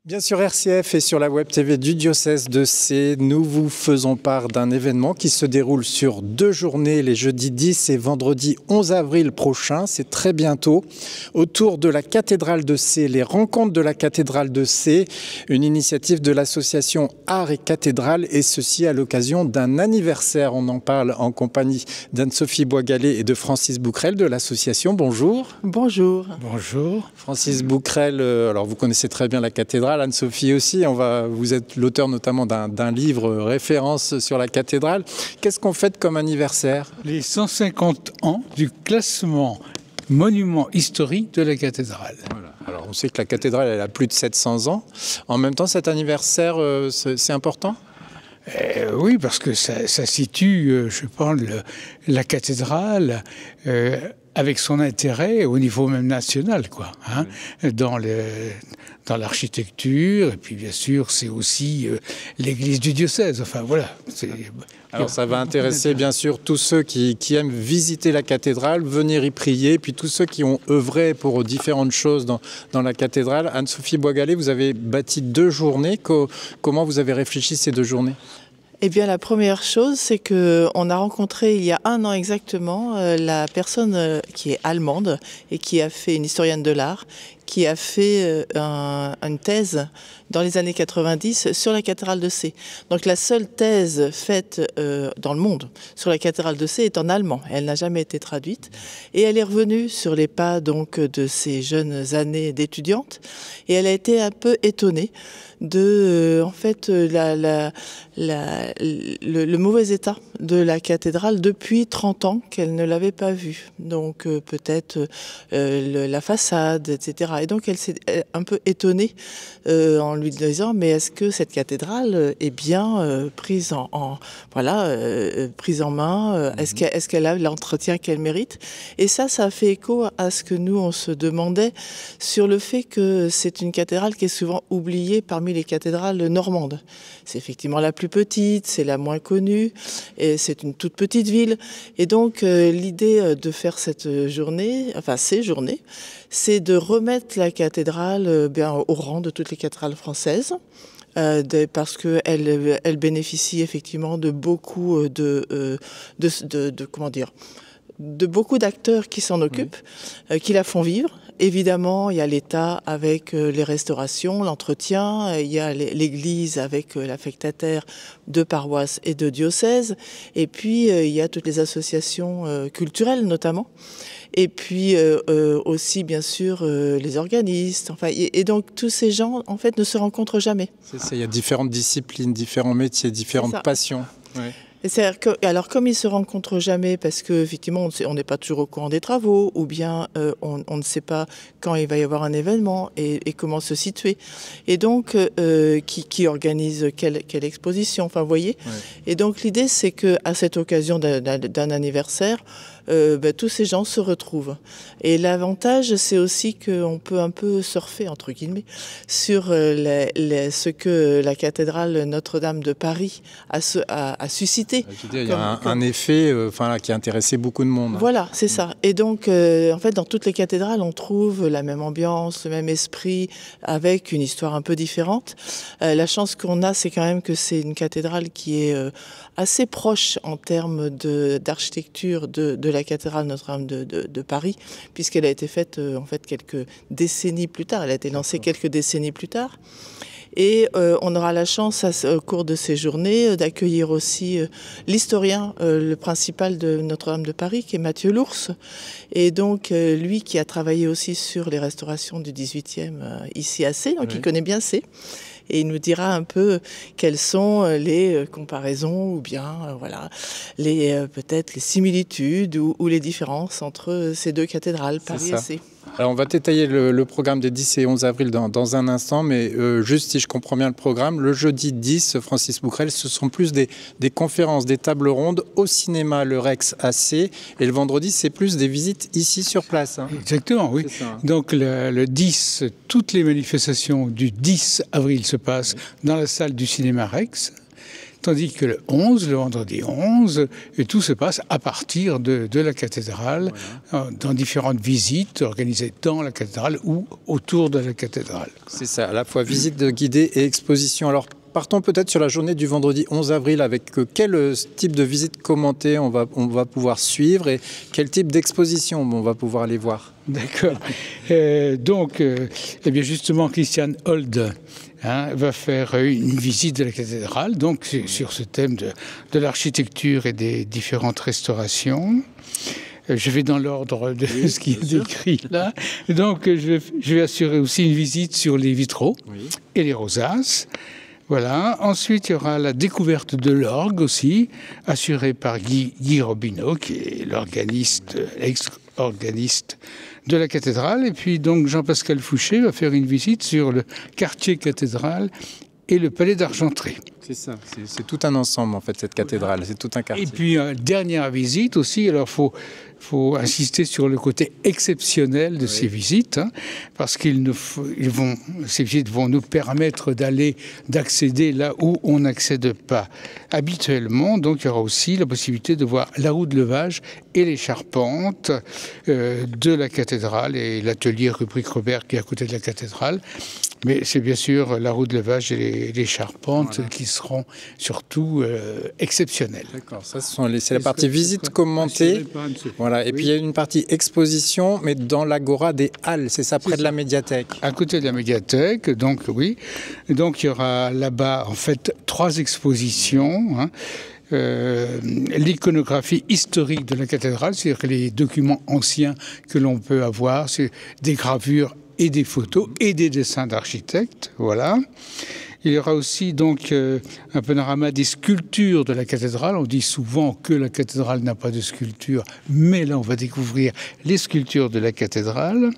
Bien sûr, RCF et sur la Web TV du diocèse de Sées, nous vous faisons part d'un événement qui se déroule sur 2 journées, les jeudis 10 et vendredi 11 avril prochain, c'est très bientôt, autour de la cathédrale de Sées, les rencontres de la cathédrale de Sées, une initiative de l'association Art et Cathédrale, et ceci à l'occasion d'un anniversaire. On en parle en compagnie d'Anne-Sophie Boisgalet et de Francis Bouquerel de l'association. Bonjour. Bonjour. Bonjour. Francis Bouquerel, alors vous connaissez très bien la cathédrale. Anne-Sophie aussi, vous êtes l'auteur notamment d'un livre référence sur la cathédrale. Qu'est-ce qu'on fête comme anniversaire? Les 150 ans du classement monument historique de la cathédrale. Voilà. Alors on sait que la cathédrale elle a plus de 700 ans. En même temps, cet anniversaire, c'est important? Oui, parce que ça situe, je pense, la cathédrale avec son intérêt au niveau même national, quoi, hein, oui. Dans l'architecture, et puis bien sûr, c'est aussi l'église du diocèse. Enfin, voilà. Alors ça va intéresser bien sûr tous ceux qui aiment visiter la cathédrale, venir y prier, puis tous ceux qui ont œuvré pour différentes choses dans la cathédrale. Anne-Sophie Boisgalet, vous avez bâti 2 journées. Comment vous avez réfléchi ces 2 journées ? Eh bien, la première chose, c'est qu'on a rencontré il y a 1 an exactement la personne qui est allemande et qui a fait une historienne de l'art, qui a fait une thèse dans les années 90 sur la cathédrale de Sées. Donc la seule thèse faite dans le monde sur la cathédrale de Sées est en allemand. Elle n'a jamais été traduite. Et elle est revenue sur les pas donc de ses jeunes années d'étudiante. Et elle a été un peu étonnée de en fait le mauvais état de la cathédrale depuis 30 ans qu'elle ne l'avait pas vue. Donc peut-être la façade, etc. Et donc elle s'est un peu étonnée en lui disant mais est-ce que cette cathédrale est bien prise prise en main, est-ce qu'elle a l'entretien qu'elle mérite? Et ça a fait écho à ce que nous on se demandait sur le fait que c'est une cathédrale qui est souvent oubliée parmi les cathédrales normandes. C'est effectivement la plus petite, c'est la moins connue, et c'est une toute petite ville. Et donc l'idée de faire ces journées, c'est de remettre la cathédrale au rang de toutes les cathédrales françaises. Parce qu'elle bénéficie effectivement de beaucoup de beaucoup d'acteurs qui s'en occupent, qui la font vivre. Évidemment, il y a l'État avec les restaurations, l'entretien, il y a l'Église avec l'affectataire de paroisses et de diocèses, et puis il y a toutes les associations culturelles notamment, et puis aussi bien sûr les organistes, enfin, et donc tous ces gens en fait ne se rencontrent jamais. C'est ça, il y a différentes disciplines, différents métiers, différentes passions. Ouais. Alors comme ils ne se rencontrent jamais parce qu'effectivement on n'est pas toujours au courant des travaux ou bien on ne sait pas quand il va y avoir un événement et comment se situer. Et donc qui organise quelle exposition, enfin vous voyez. Ouais. Et donc l'idée c'est qu'à cette occasion d'un anniversaire, tous ces gens se retrouvent. Et l'avantage, c'est aussi qu'on peut un peu surfer, entre guillemets, sur ce que la cathédrale Notre-Dame de Paris a suscité. Il y a un effet qui a intéressé beaucoup de monde. Voilà, c'est ça. Et donc, en fait, dans toutes les cathédrales, on trouve la même ambiance, le même esprit, avec une histoire un peu différente. La chance qu'on a, c'est quand même que c'est une cathédrale qui est assez proche en termes d'architecture de la cathédrale Notre-Dame de Paris, puisqu'elle a été faite en fait quelques décennies plus tard. Elle a été lancée quelques décennies plus tard. Et on aura la chance au cours de ces journées d'accueillir aussi l'historien, le principal de Notre-Dame de Paris, qui est Mathieu Lours. Et donc lui qui a travaillé aussi sur les restaurations du XVIIIe ici à Sées, donc il connaît bien Sées. Et il nous dira un peu quelles sont les comparaisons ou bien peut-être les similitudes ou les différences entre ces 2 cathédrales, Paris et Sées. Alors on va détailler le programme des 10 et 11 avril dans un instant, mais juste si je comprends bien le programme, le jeudi 10, Francis Bouquerel, ce sont plus des conférences, des tables rondes au cinéma Le Rex à Sées, et le vendredi c'est plus des visites ici sur place. Hein. Exactement, oui. Donc le 10, toutes les manifestations du 10 avril se passent dans la salle du cinéma Rex. tandis que le vendredi 11, et tout se passe à partir de la cathédrale, dans différentes visites organisées dans la cathédrale ou autour de la cathédrale. C'est ça, à la fois visite guidée et exposition. Alors, partons peut-être sur la journée du vendredi 11 avril avec quel type de visite commentée on va pouvoir suivre et quel type d'exposition on va pouvoir aller voir. D'accord. Donc, eh bien justement, Christian Hold va faire une visite de la cathédrale, donc sur ce thème de l'architecture et des différentes restaurations. Je vais dans l'ordre de ce qui est décrit là. Donc, je vais assurer aussi une visite sur les vitraux et les rosaces. Voilà. Ensuite, il y aura la découverte de l'orgue aussi, assurée par Guy Robineau, qui est l'organiste, ex-organiste de la cathédrale. Et puis, donc, Jean-Pascal Fouché va faire une visite sur le quartier cathédrale et le palais d'Argenterie. C'est ça, c'est tout un ensemble en fait, cette cathédrale, c'est tout un quartier. Et puis, dernière visite aussi, alors faut insister sur le côté exceptionnel de ces visites, parce ces visites vont nous permettre d'accéder là où on n'accède pas habituellement. Donc, il y aura aussi la possibilité de voir la roue de levage et les charpentes de la cathédrale et l'atelier Rubrique Robert qui est à côté de la cathédrale. Mais c'est bien sûr la roue de levage et les charpentes qui seront surtout exceptionnelles. D'accord, ça c'est la partie visite commentée. Voilà. Et puis il y a une partie exposition, mais dans l'agora des Halles, c'est ça, près de la médiathèque. À côté de la médiathèque, donc oui. Donc il y aura là-bas en fait 3 expositions. L'iconographie historique de la cathédrale, c'est-à-dire les documents anciens que l'on peut avoir, c'est des gravures et des photos et des dessins d'architectes, voilà. Il y aura aussi donc un panorama des sculptures de la cathédrale. On dit souvent que la cathédrale n'a pas de sculpture, mais là on va découvrir les sculptures de la cathédrale.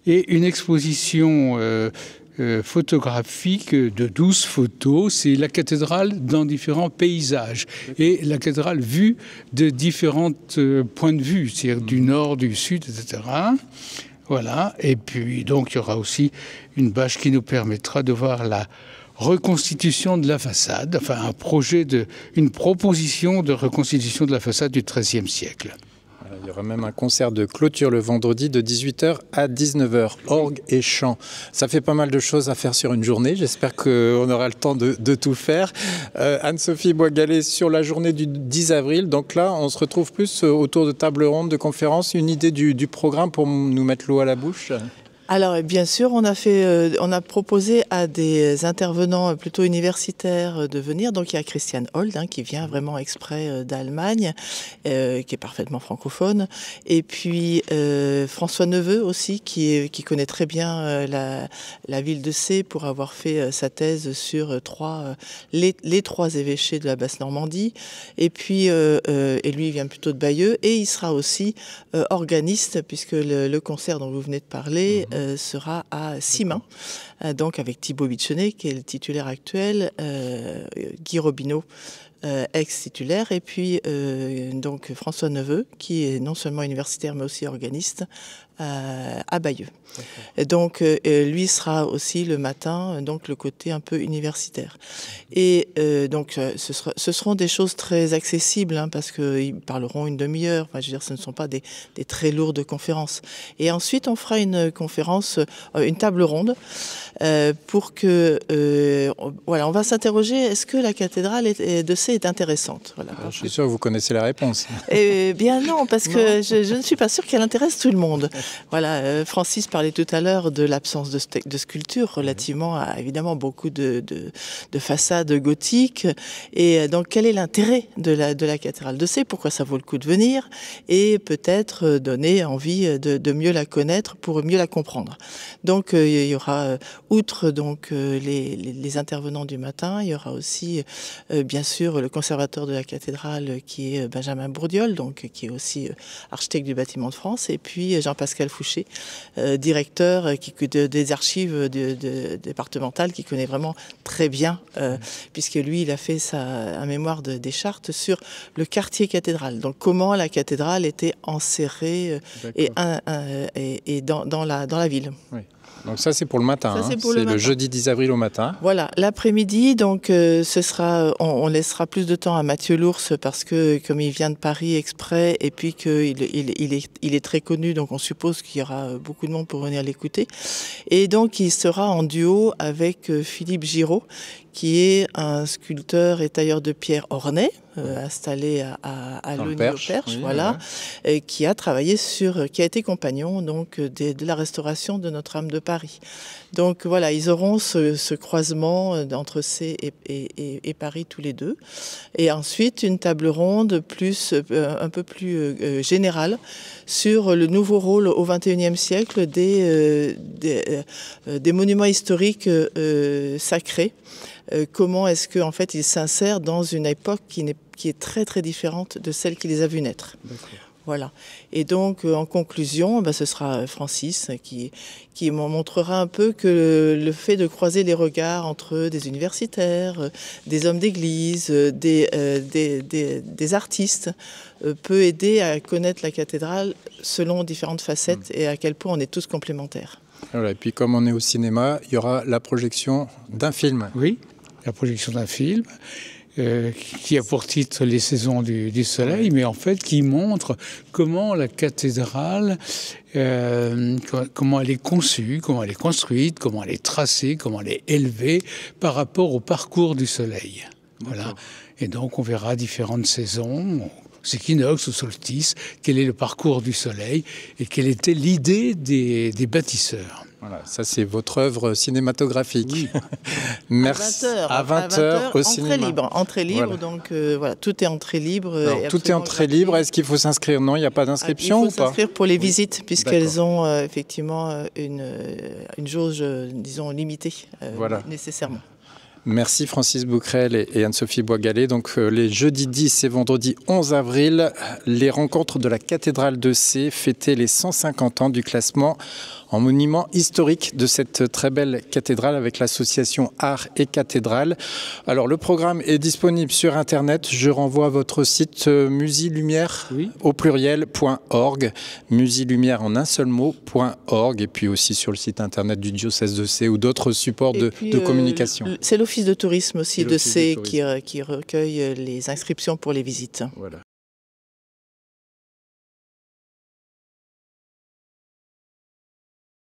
Et une exposition photographique de 12 photos. C'est la cathédrale dans différents paysages. Et la cathédrale vue de différents points de vue, c'est-à-dire du nord, du sud, etc. Voilà, et puis donc il y aura aussi une bâche qui nous permettra de voir la reconstitution de la façade, enfin une proposition de reconstitution de la façade du XIIIe siècle. Il y aura même un concert de clôture le vendredi de 18h à 19h, orgue et chant. Ça fait pas mal de choses à faire sur une journée, j'espère qu'on aura le temps de tout faire. Anne-Sophie Boisgalet, sur la journée du 10 avril, donc là on se retrouve plus autour de tables rondes, de conférences, une idée du programme pour nous mettre l'eau à la bouche ? Alors, bien sûr, on a proposé à des intervenants plutôt universitaires de venir. Donc, il y a Christian Hold, qui vient vraiment exprès d'Allemagne, qui est parfaitement francophone. Et puis, François Neveu aussi, qui connaît très bien la ville de Sées pour avoir fait sa thèse sur les 3 évêchés de la Basse-Normandie. Et puis, et lui, il vient plutôt de Bayeux. Et il sera aussi organiste, puisque le concert dont vous venez de parler sera à Simain, donc avec Thibaut Bichonnet, qui est le titulaire actuel, Guy Robineau, ex-titulaire, et puis donc François Neveu, qui est non seulement universitaire mais aussi organiste à Bayeux. Et donc lui sera aussi le matin, donc le côté un peu universitaire. Et donc ce seront des choses très accessibles, parce qu'ils parleront une demi-heure. Enfin, je veux dire, ce ne sont pas des très lourdes conférences. Et ensuite, on fera une conférence, une table ronde, pour que voilà, on va s'interroger, est-ce que la cathédrale de Sées est intéressante? Voilà. Je suis sûr que vous connaissez la réponse. Eh bien non, parce que je ne suis pas sûre qu'elle intéresse tout le monde. Voilà, Francis parlait tout à l'heure de l'absence de sculpture relativement à évidemment beaucoup de façades gothiques. Et donc quel est l'intérêt de la cathédrale de Sées? Pourquoi ça vaut le coup de venir? Et peut-être donner envie de mieux la connaître pour mieux la comprendre. Donc il y aura, outre donc les intervenants du matin, il y aura aussi bien sûr le conservateur de la cathédrale qui est Benjamin Bourdiol, donc qui est aussi architecte du bâtiment de France, et puis Jean-Pascal Fouché, directeur des archives départementales, qui connaît vraiment très bien, puisque lui, il a fait un mémoire des chartes sur le quartier cathédrale. Donc comment la cathédrale était enserrée et dans la ville. Oui. Donc ça c'est pour le matin, Ça, hein. c'est Le jeudi 10 avril au matin. Voilà, l'après-midi, donc ce sera, on laissera plus de temps à Mathieu Lours parce que comme il vient de Paris exprès et puis qu'il il est très connu, donc on suppose qu'il y aura beaucoup de monde pour venir l'écouter. Et donc il sera en duo avec Philippe Giraud, qui est un sculpteur et tailleur de pierre ornais, installé à Logny-au-Perche, oui, voilà, qui a travaillé qui a été compagnon donc de la restauration de Notre-Dame de Paris. Donc voilà, ils auront ce croisement entre C et Paris tous les deux. Et ensuite, une table ronde un peu plus générale sur le nouveau rôle au XXIe siècle des monuments historiques sacrés. Comment est-ce qu'en fait ils s'insèrent dans une époque qui est très très différente de celle qui les a vus naître. Voilà. Et donc en conclusion, ce sera Francis qui montrera un peu que le fait de croiser les regards entre des universitaires, des hommes d'église, des artistes peut aider à connaître la cathédrale selon différentes facettes et à quel point on est tous complémentaires. Voilà, et puis comme on est au cinéma, il y aura la projection d'un film. Oui, la projection d'un film qui a pour titre Les Saisons du Soleil, mais en fait qui montre comment la cathédrale, comment elle est conçue, comment elle est construite, comment elle est tracée, comment elle est élevée par rapport au parcours du Soleil. Voilà. Et donc on verra différentes saisons, équinoxe ou solstice, quel est le parcours du Soleil et quelle était l'idée des bâtisseurs. Voilà, ça c'est votre œuvre cinématographique. Oui. Merci. À 20h au cinéma. Entrée libre, voilà. Donc voilà, tout est entrée libre. Alors, tout est entrée libre. Est-ce qu'il faut s'inscrire? Non, il n'y a pas d'inscription ou pas? Il faut s'inscrire pour les visites, puisqu'elles ont effectivement une jauge, disons, limitée, voilà. Nécessairement. Merci Francis Bouquerel et Anne-Sophie Boisgalet. Donc les jeudis 10 et vendredi 11 avril, les rencontres de la cathédrale de C fêtaient les 150 ans du classement en monument historique de cette très belle cathédrale avec l'association Art et Cathédrale. Alors le programme est disponible sur internet. Je renvoie à votre site musilumière au pluriel.org, musilumière en un seul mot.org, et puis aussi sur le site internet du diocèse de C ou d'autres supports de communication. C'est l'office de tourisme aussi de C qui recueille les inscriptions pour les visites. Voilà.